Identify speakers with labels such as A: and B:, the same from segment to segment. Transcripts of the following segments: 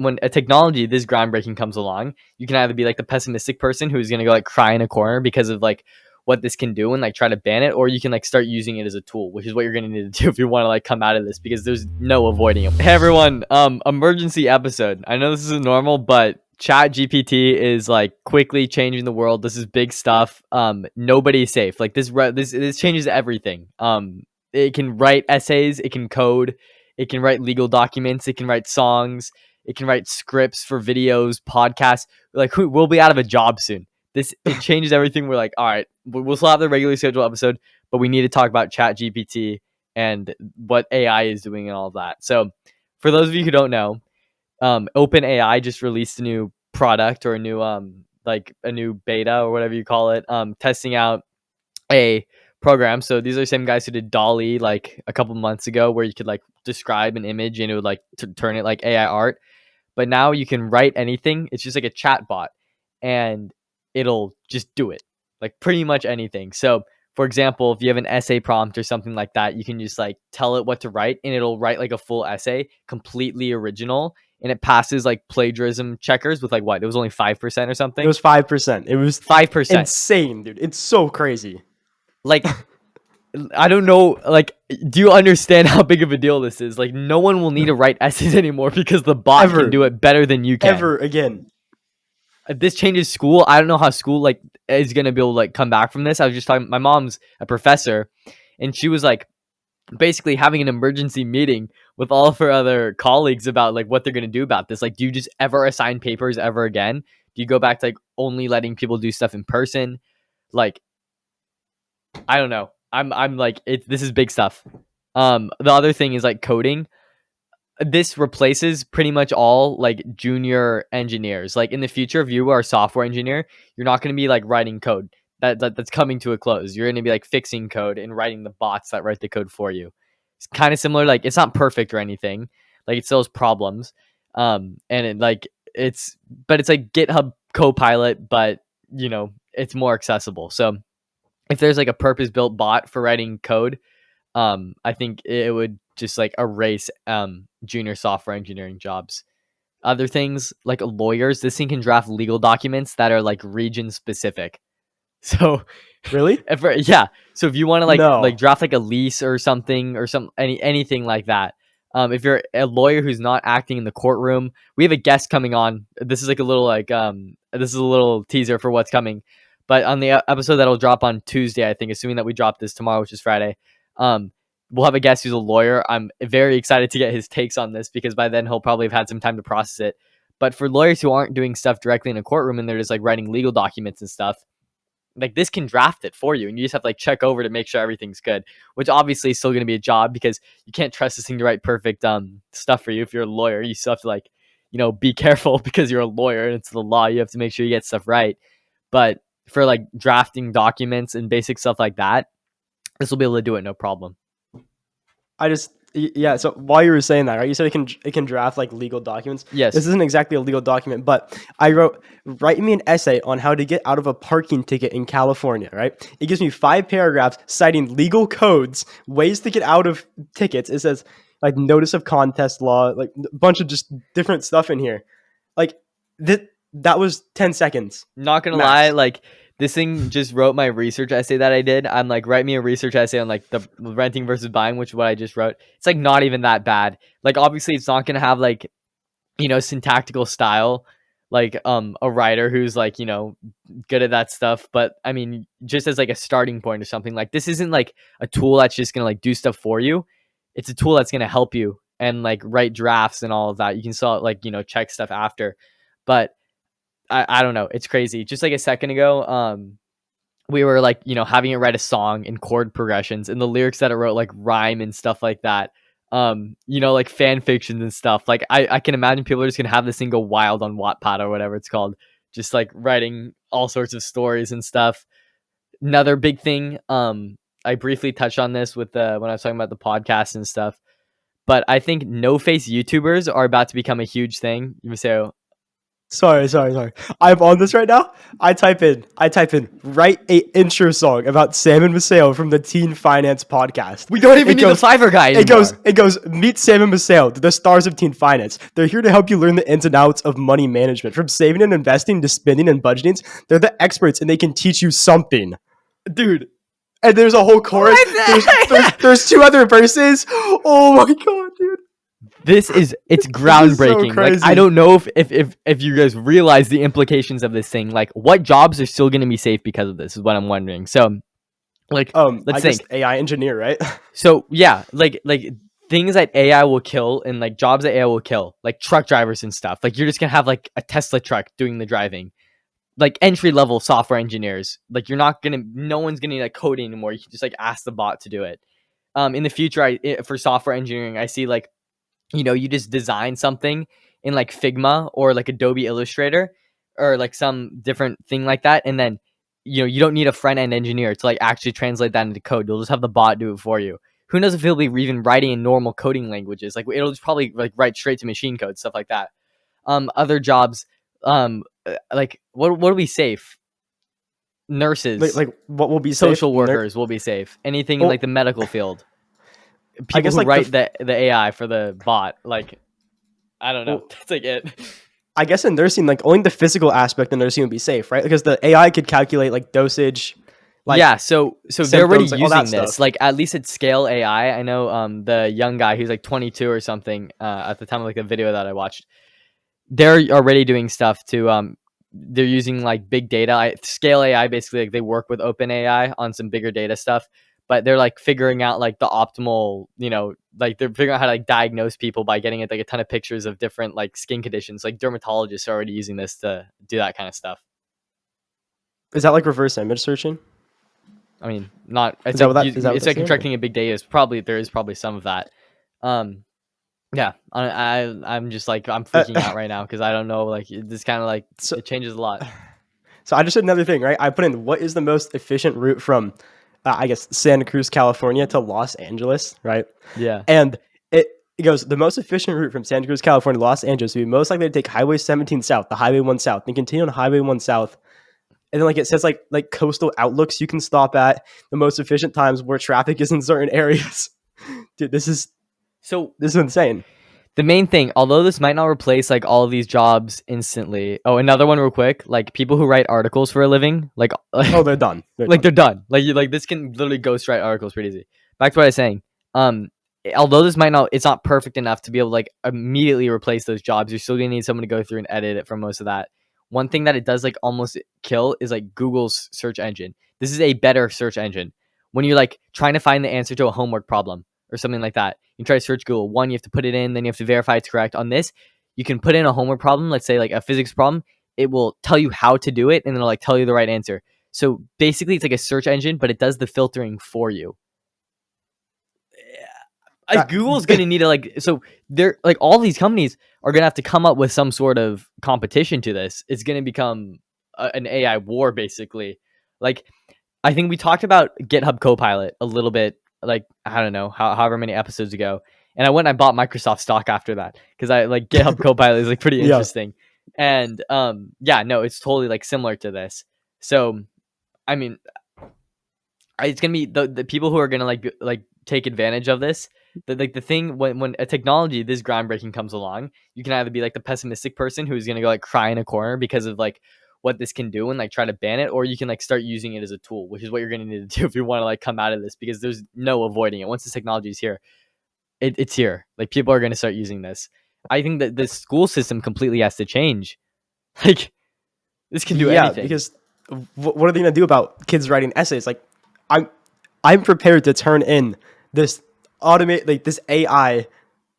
A: when a technology this groundbreaking comes along, you can either be like the pessimistic person who's gonna go like cry in a corner because of like what this can do and like try to ban it, or you can like start using it as a tool, which is what you're gonna need to do if you want to like come out of this, because there's no avoiding it. Hey everyone, emergency episode. I know this isn't normal, but ChatGPT is like quickly changing the world. This is big stuff. Nobody's safe. Like this changes everything. It can write essays, it can code, it can write legal documents, it can write songs, it can write scripts for videos, podcasts. Like we'll be out of a job soon. It changes everything. We're like, all right, we'll still have the regularly scheduled episode, but we need to talk about ChatGPT and what AI is doing and all of that. So, for those of you who don't know, OpenAI just released a new product, or a new like a new beta or whatever you call it, testing out a program. So these are the same guys who did Dolly like a couple months ago, where you could like describe an image and it would like turn it like AI art. But now you can write anything. It's just like a chat bot, and it'll just do it, like pretty much anything. So for example, if you have an essay prompt or something like that, you can just like tell it what to write, and it'll write like a full essay, completely original, and it passes like plagiarism checkers with like what? It was only 5% or something.
B: It was 5%. It was
A: 5%.
B: Insane, dude. It's so crazy.
A: Like, I don't know, like, do you understand how big of a deal this is? Like, no one will need to write essays anymore because the bot can do it better than you can.
B: Ever again.
A: If this changes school, I don't know how school, like, is going to be able to, like, come back from this. I was just talking, my mom's a professor, and she was, like, basically having an emergency meeting with all of her other colleagues about, like, what they're going to do about this. Like, do you just ever assign papers ever again? Do you go back to, like, only letting people do stuff in person? Like, I don't know. I'm like, this is big stuff. The other thing is like coding. This replaces pretty much all like junior engineers. Like in the future, if you are a software engineer, you're not going to be like writing code. That's coming to a close. You're going to be like fixing code and writing the bots that write the code for you. It's kind of similar. Like it's not perfect or anything. Like it still has problems. And it's like GitHub Copilot, but you know, it's more accessible. So if there's like a purpose-built bot for writing code, I think it would just like erase junior software engineering jobs. Other things like lawyers, this thing can draft legal documents that are like region specific. So
B: really,
A: so if you want to like draft like a lease or something, or anything like that, if you're a lawyer who's not acting in the courtroom, we have a guest coming on. This is like a little this is a little teaser for what's coming. But on the episode that'll drop on Tuesday, I think, assuming that we drop this tomorrow, which is Friday, we'll have a guest who's a lawyer. I'm very excited to get his takes on this, because by then he'll probably have had some time to process it. But for lawyers who aren't doing stuff directly in a courtroom and they're just like writing legal documents and stuff, like this can draft it for you, and you just have to like check over to make sure everything's good, which obviously is still going to be a job, because you can't trust this thing to write perfect stuff for you. If you're a lawyer, you still have to like, you know, be careful because you're a lawyer and it's the law. You have to make sure you get stuff right. But for like drafting documents and basic stuff like that, this will be able to do it no problem.
B: So while you were saying that, right, you said it can draft like legal documents.
A: Yes.
B: This isn't exactly a legal document, but I wrote, write me an essay on how to get out of a parking ticket in California, right? It gives me 5 paragraphs citing legal codes, ways to get out of tickets. It says like notice of contest law, like a bunch of just different stuff in here. Like that was 10 seconds.
A: Not gonna lie, like this thing just wrote my research essay that I did. I'm like, write me a research essay on like the renting versus buying, which is what I just wrote. It's like not even that bad. Like obviously it's not gonna have like, you know, syntactical style like a writer who's like, you know, good at that stuff. But I mean, just as like a starting point or something, like this isn't like a tool that's just gonna like do stuff for you. It's a tool that's gonna help you and like write drafts and all of that. You can still like, you know, check stuff after. But I don't know. It's crazy. Just like a second ago, we were like, you know, having it write a song in chord progressions, and the lyrics that it wrote like rhyme and stuff like that. You know, like fan fictions and stuff. Like I can imagine people are just gonna have this thing go wild on Wattpad or whatever it's called, just like writing all sorts of stories and stuff. Another big thing, I briefly touched on this with when I was talking about the podcast and stuff, but I think no face YouTubers are about to become a huge thing. Maseo,
B: Sorry. I'm on this right now. I type in write a intro song about Sam and Maseo from the Teen Finance podcast.
A: We don't even
B: It
A: need the
B: goes,
A: Fiverr guy anymore.
B: it goes, meet Sam and Maseo, the stars of Teen Finance. They're here to help you learn the ins and outs of money management, from saving and investing to spending and budgeting. They're the experts and they can teach you something.
A: Dude,
B: And there's a whole chorus. There's two other verses. Oh my god, dude.
A: it's
B: This is so
A: groundbreaking. Like, I
B: crazy.
A: don't know if you guys realize the implications of this thing. Like, what jobs are still going to be safe because of this is what I'm wondering. So, like,
B: I
A: let's
B: guess
A: think.
B: AI engineer, right?
A: So yeah, like things that AI will kill and like jobs that AI will kill, like truck drivers and stuff. Like, you're just gonna have like a Tesla truck doing the driving. Like, entry level software engineers. Like, no one's gonna need like coding anymore. You can just like ask the bot to do it. In the future, for software engineering, I see like, you just design something in like Figma or like Adobe Illustrator or like some different thing like that, and then you don't need a front end engineer to like actually translate that into code. You'll just have the bot do it for you. Who knows if he'll be even writing in normal coding languages? Like, it'll just probably like write straight to machine code, stuff like that. Other jobs, like what are we safe? Nurses,
B: like what will be safe?
A: social workers will be safe. Anything in
B: Well,
A: like the medical field,
B: I
A: people
B: guess
A: who
B: like
A: write the AI for the bot, like, I don't know.
B: well,
A: That's like it.
B: I guess in nursing, like only the physical aspect of nursing would be safe, right? Because the AI could calculate like dosage, like
A: Yeah, so they're already
B: symptoms, like all that
A: using this.
B: stuff.
A: Like, at least at scale AI. I know the young guy who's like 22 or something at the time of like the video that I watched. They're already doing stuff to they're using like big data. Scale AI, basically, like they work with OpenAI on some bigger data stuff, but they're like figuring out like the optimal, like they're figuring out how to like diagnose people by getting it like a ton of pictures of different like skin conditions. Like, dermatologists are already using this to do that kind of stuff.
B: Is that like reverse image searching?
A: I mean, not.
B: Is
A: It's
B: that
A: like
B: what that is that what
A: it's like
B: that's doing?
A: contracting a big data. There is probably some of that. Um, yeah. I'm just like, I'm freaking out right now because I don't know. Like, this kind of like,
B: so
A: it changes a lot.
B: so I just did another thing, right? I put in what is the most efficient route from, I guess Santa Cruz, California to Los Angeles, right?
A: Yeah.
B: And it goes the most efficient route from Santa Cruz, California to Los Angeles would be most likely to take Highway 17 south, the Highway 1 south, then continue on Highway 1 south. And then like it says like coastal outlooks you can stop at, the most efficient times where traffic is in certain areas. Dude,
A: So
B: this is insane.
A: the main thing, although this might not replace like all of these jobs instantly. Oh, another one real quick. Like, people who write articles for a living, like
B: Oh, they're done.
A: like they're done. Like, this can literally ghostwrite articles pretty easy. Back to what I was saying. Um, although this might not, it's not perfect enough to be able to like immediately replace those jobs. You're still gonna need someone to go through and edit it for most of that. One thing that it does like almost kill is like Google's search engine. This is a better search engine. When you're like trying to find the answer to a homework problem or something like that, you try to search Google. One, you have to put it in, then you have to verify it's correct. On this, you can put in a homework problem, let's say like a physics problem. It will tell you how to do it, and then it'll like tell you the right answer. So basically, it's like a search engine, but it does the filtering for you. Google's gonna need to like, so they're like, all these companies are gonna have to come up with some sort of competition to this. It's gonna become an AI war, basically. Like, I think we talked about GitHub Copilot a little bit, like, I don't know, however many episodes ago, and I went and I bought Microsoft stock after that because I like GitHub Copilot is like pretty
B: Yeah.
A: interesting, and yeah, no, it's totally like similar to this. So, I mean, it's gonna be the people who are gonna like take advantage of this. The thing, when a technology this groundbreaking comes along, you can either be like the pessimistic person who's gonna go like cry in a corner because of like what this can do and like try to ban it, or you can like start using it as a tool, which is what you're gonna need to do if you want to like come out of this, because there's no avoiding it. Once this technology is here, it's here. Like, people are gonna start using this. I think that the school system completely has to change. Like, this can do
B: Yeah,
A: anything.
B: because what are they gonna do about kids writing essays? Like, I'm I'm prepared to turn in this this AI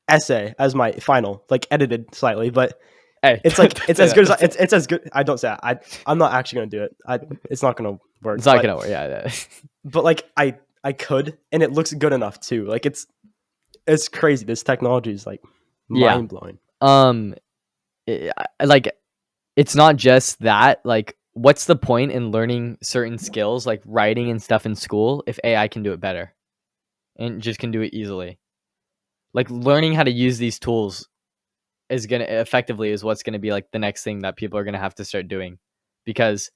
B: essay as my final, like edited slightly, but
A: Hey,
B: it's like
A: don't
B: it's
A: say
B: as
A: that.
B: good as it's as good. I don't say that. I'm not actually gonna do it. It's not gonna work.
A: It's not gonna work. Yeah.
B: But like I could, and it looks good enough too. Like it's crazy. This technology is like
A: Yeah.
B: mind blowing.
A: Like, it's not just that. Like, what's the point in learning certain skills like writing and stuff in school if AI can do it better and just can do it easily? Like, learning how to use these tools is gonna effectively is what's gonna be like the next thing that people are gonna have to start doing, because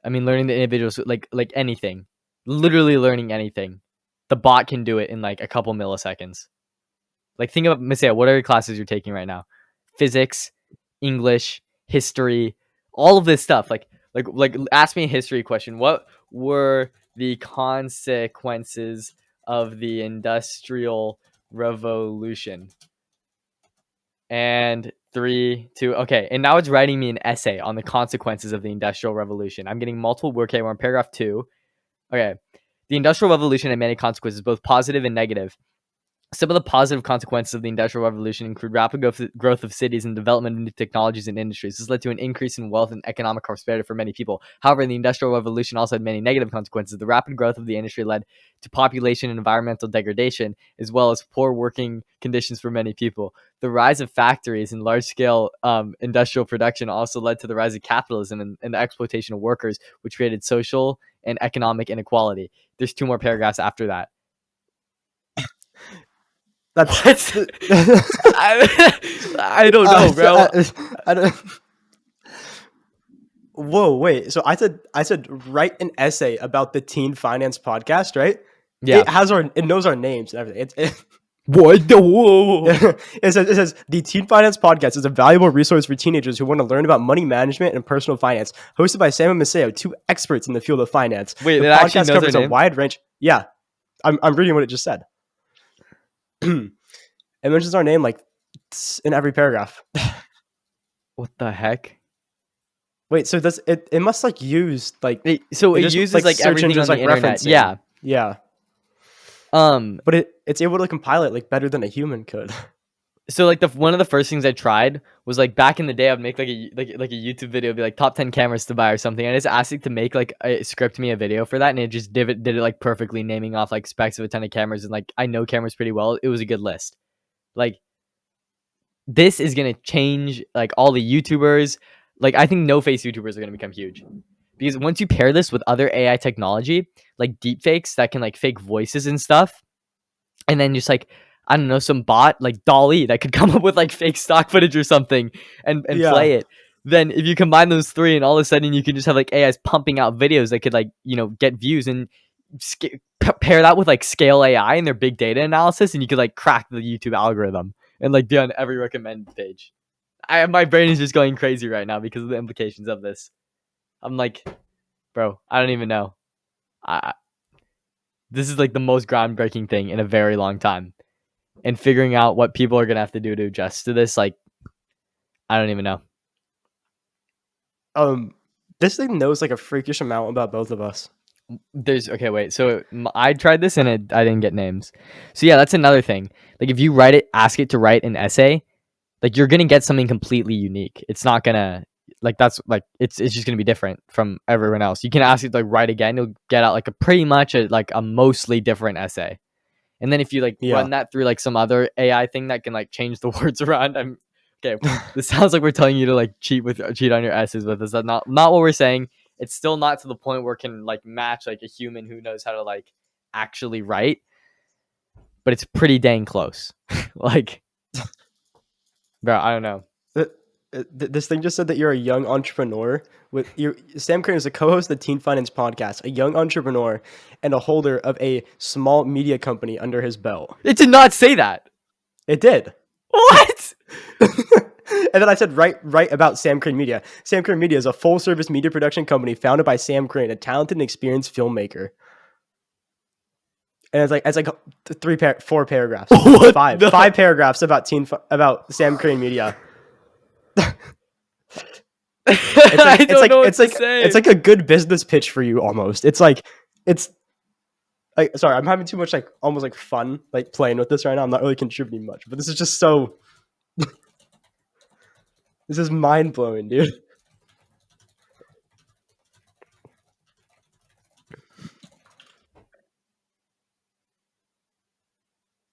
A: I mean, learning the individuals, like anything, literally learning anything, the bot can do it in like a couple milliseconds. Like think about Maseo, what are your classes you're taking right now? Physics, English, history, all of this stuff. Like ask me a history question. What were the consequences of the Industrial Revolution? And 3, 2, okay. And now it's writing me an essay on the consequences of the Industrial Revolution. I'm getting multiple. Okay, we're on paragraph 2. Okay. The Industrial Revolution had many consequences, both positive and negative. Some of the positive consequences of the Industrial Revolution include rapid growth of cities and development of new technologies and industries. This led to an increase in wealth and economic prosperity for many people. However, the Industrial Revolution also had many negative consequences. The rapid growth of the industry led to population and environmental degradation, as well as poor working conditions for many people. The rise of factories and large-scale industrial production also led to the rise of capitalism and the exploitation of workers, which created social and economic inequality. There's 2 more paragraphs after that.
B: That's
A: What? I don't know, bro.
B: I don't. Whoa, wait. So I said write an essay about the Teen Finance podcast, right?
A: Yeah.
B: It knows our names and everything.
A: What the whoa?
B: It says the Teen Finance podcast is a valuable resource for teenagers who want to learn about money management and personal finance. Hosted by Sam and Maseo, 2 experts in the field of finance.
A: Wait,
B: the
A: it actually
B: podcast
A: knows
B: covers
A: our
B: a
A: name?
B: wide range. Yeah, I'm reading what it just said. It mentions our name like in every paragraph.
A: What the heck?
B: Wait, so does it? It must like use like
A: It
B: just,
A: uses like
B: search
A: everything on
B: engines,
A: the
B: like
A: internet.
B: referencing.
A: Yeah.
B: Yeah.
A: Um.
B: But it's able to compile it like better than a human could.
A: So like one of the first things I tried was like back in the day, I'd make like a YouTube video, be like top 10 cameras to buy or something. I just asked it to make like script me a video for that, and it just did it like perfectly, naming off like specs of a ton of cameras, and like I know cameras pretty well. It was a good list. Like this is gonna change like all the YouTubers. Like I think no face YouTubers are gonna become huge, because once you pair this with other AI technology like deepfakes that can like fake voices and stuff, and then just like I don't know, some bot like Dolly that could come up with like fake stock footage or something and
B: Yeah.
A: play it. Then if you combine those 3, and all of a sudden you can just have like AIs pumping out videos that could like, you know, get views, and pair that with like Scale AI and their big data analysis, and you could like crack the YouTube algorithm and like be on every recommended page. My brain is just going crazy right now because of the implications of this. I'm like, bro, I don't even know. This is like the most groundbreaking thing in a very long time. And figuring out what people are gonna have to do to adjust to this, like, I don't even know.
B: This thing knows like a freakish amount about both of us.
A: Okay, wait. So I tried this and I didn't get names. So yeah, that's another thing. Like if you ask it to write an essay, like you're gonna get something completely unique. It's not gonna like that's like it's just gonna be different from everyone else. You can ask it to like write again, you'll get out like a pretty much a mostly different essay. And then if you like run that through like some other AI thing that can like change the words around, okay. This sounds like we're telling you to like cheat on your essays with us. That's not what we're saying. It's still not to the point where it can like match like a human who knows how to like actually write, but it's pretty dang close. Like, bro, I don't know.
B: This thing just said that you're a young entrepreneur. Sam Crane is a co-host of the Teen Finance podcast, a young entrepreneur, and a holder of a small media company under his belt.
A: It did not say that.
B: It did.
A: What?
B: And then I said, write about Sam Crane Media. Sam Crane Media is a full-service media production company founded by Sam Crane, a talented and experienced filmmaker. And it's like 4 paragraphs.
A: What?
B: Five paragraphs about Sam Crane Media. It's like a good business pitch for you almost. Sorry, I'm having too much like almost like fun like playing with this right now. I'm not really contributing much, but this is just so this is mind blowing, dude.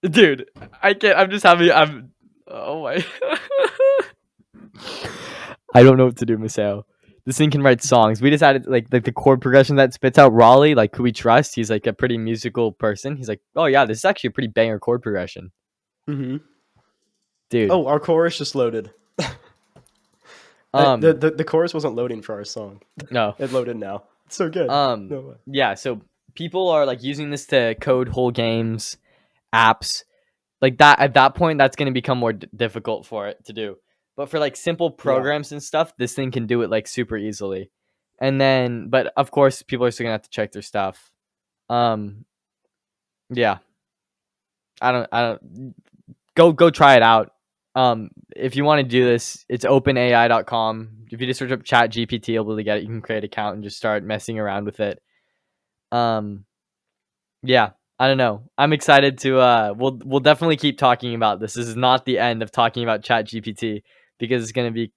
A: Dude, I can't. I'm just having. Oh my. I don't know what to do, Maseo. This thing can write songs. We decided like the chord progression that spits out Raleigh, like who we trust. He's like a pretty musical person. He's like, oh yeah, this is actually a pretty banger chord progression.
B: Mm-hmm.
A: dude.
B: Oh, our chorus just loaded. The chorus wasn't loading for our song.
A: No.
B: It loaded now. It's so good. No way.
A: Yeah. So people are like using this to code whole games, apps, like that. At that point, that's going to become more difficult for it to do. But for like simple programs and stuff, this thing can do it like super easily. And then, but of course, people are still gonna have to check their stuff. Yeah. I don't. Go try it out. If you want to do this, it's openai.com. If you just search up ChatGPT, you'll be able to get it. You can create an account and just start messing around with it. Yeah, I don't know. I'm excited to we'll definitely keep talking about this. This is not the end of talking about ChatGPT because it's going to be,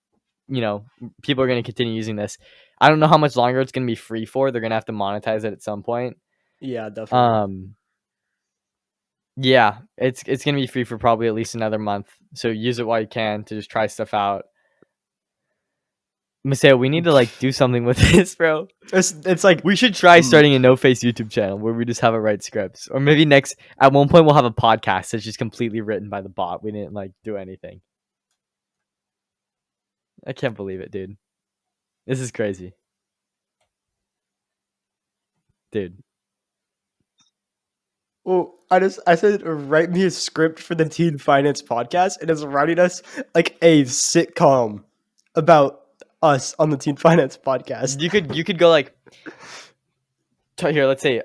A: people are going to continue using this. I don't know how much longer it's going to be free for. They're going to have to monetize it at some point.
B: Yeah, definitely.
A: Yeah, it's going to be free for probably at least another month. So use it while you can to just try stuff out. Maseo, we need to like do something with this, bro.
B: It's like
A: we should try starting a no face YouTube channel where we just have it write scripts, or maybe at one point we'll have a podcast that's just completely written by the bot. We didn't like do anything. I can't believe it, dude. This is crazy, dude.
B: Well, I said write me a script for the Teen Finance podcast, and it's writing us like a sitcom about us on the Teen Finance podcast.
A: You could go like here. Let's say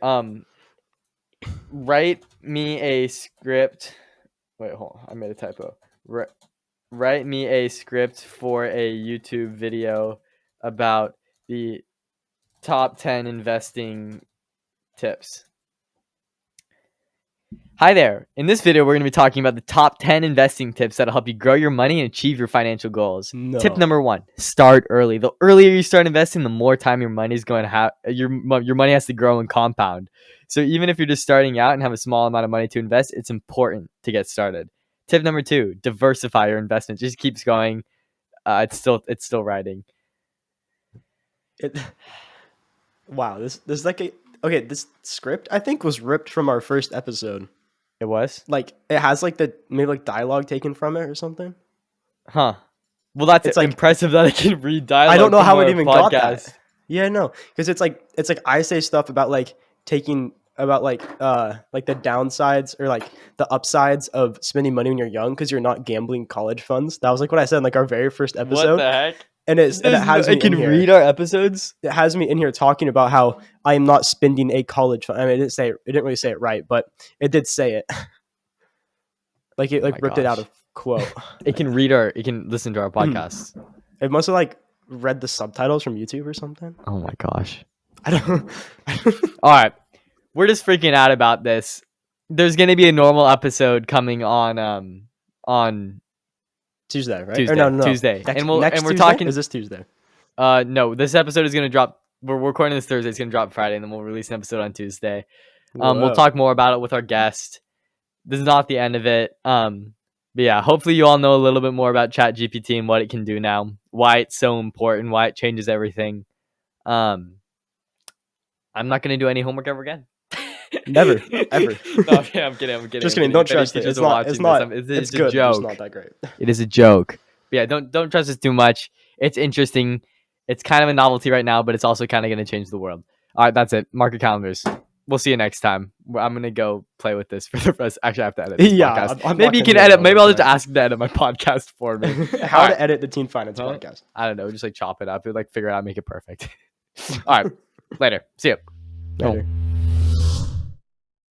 A: write me a script. Wait, hold on. I made a typo. Write me a script for a YouTube video about the top 10 investing tips. Hi there. In this video, we're going to be talking about the top 10 investing tips that'll help you grow your money and achieve your financial goals.
B: No.
A: Tip number 1, start early. The earlier you start investing, the more time your money is going to have. Your money has to grow and compound. So even if you're just starting out and have a small amount of money to invest, it's important to get started. Tip number 2, diversify your investment. Just keeps going. It's still riding.
B: Wow, this like this script I think was ripped from our first episode.
A: It was?
B: Like it has like maybe like dialogue taken from it or something.
A: Huh. Well, that's
B: it's like
A: impressive that it can read dialogue.
B: I don't know how it even
A: podcast.
B: got that. Yeah, no, because it's like I say stuff about like taking about like the downsides or like the upsides of spending money when you're young because you're not gambling college funds. That was like what I said in like our very first episode.
A: What the heck?
B: And it
A: can read our episodes.
B: It has me in here talking about how I am not spending a college fund. I mean, it didn't really say it right, but it did say it. Like it ripped it out of quote.
A: It can listen to our podcasts.
B: It must have like read the subtitles from YouTube or something.
A: Oh my gosh.
B: I don't.
A: All right. We're just freaking out about this. There's going to be a normal episode coming on
B: Tuesday, right?
A: Tuesday.
B: Or no.
A: Tuesday.
B: And
A: we're
B: Tuesday?
A: talking.
B: Is this Tuesday?
A: No. This episode is going to drop. We're recording this Thursday. It's going to drop Friday, and then we'll release an episode on Tuesday. We'll talk more about it with our guest. This is not the end of it. But yeah, hopefully you all know a little bit more about ChatGPT and what it can do now, why it's so important, why it changes everything. I'm not going to do any homework ever again.
B: Never, ever.
A: No, okay, I'm kidding.
B: Just kidding. Don't trust it. It's not. It's
A: a
B: good.
A: joke.
B: It's not that great.
A: It is a joke. But yeah, don't trust it too much. It's interesting. It's kind of a novelty right now, but it's also kind of going to change the world. All right, that's it. Mark your calendars. We'll see you next time. I'm going to go play with this for the rest. Actually, I have to edit this podcast. Maybe you can edit. Maybe I'll just ask to edit my podcast for me.
B: How to edit the Teen Finance podcast.
A: I don't know. Just like chop it up. Like figure it out. Make it perfect. All right. Later. See you.
B: Later.